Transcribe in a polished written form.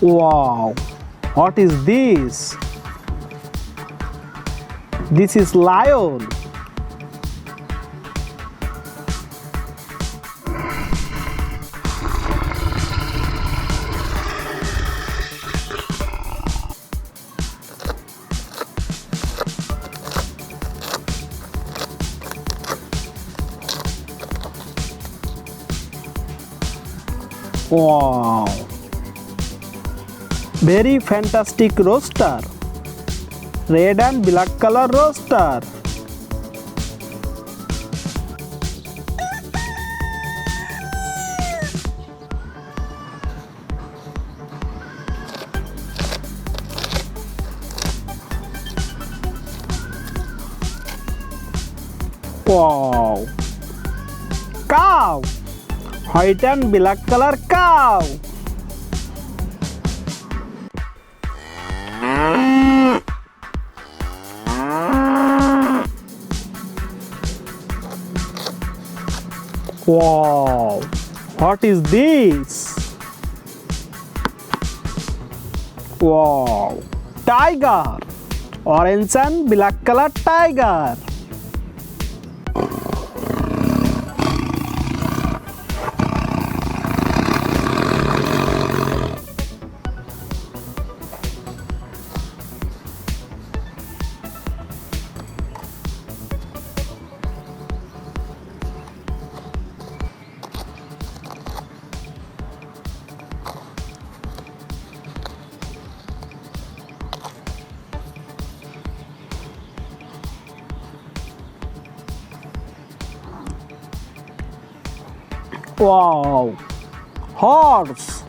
Wow, what is this? This is lion. Wow, very fantastic roaster. Red and black color roaster. Wow, cow. White and black color cow. Wow, what is this? Wow, tiger. Orange and black color tiger. Wow, horse.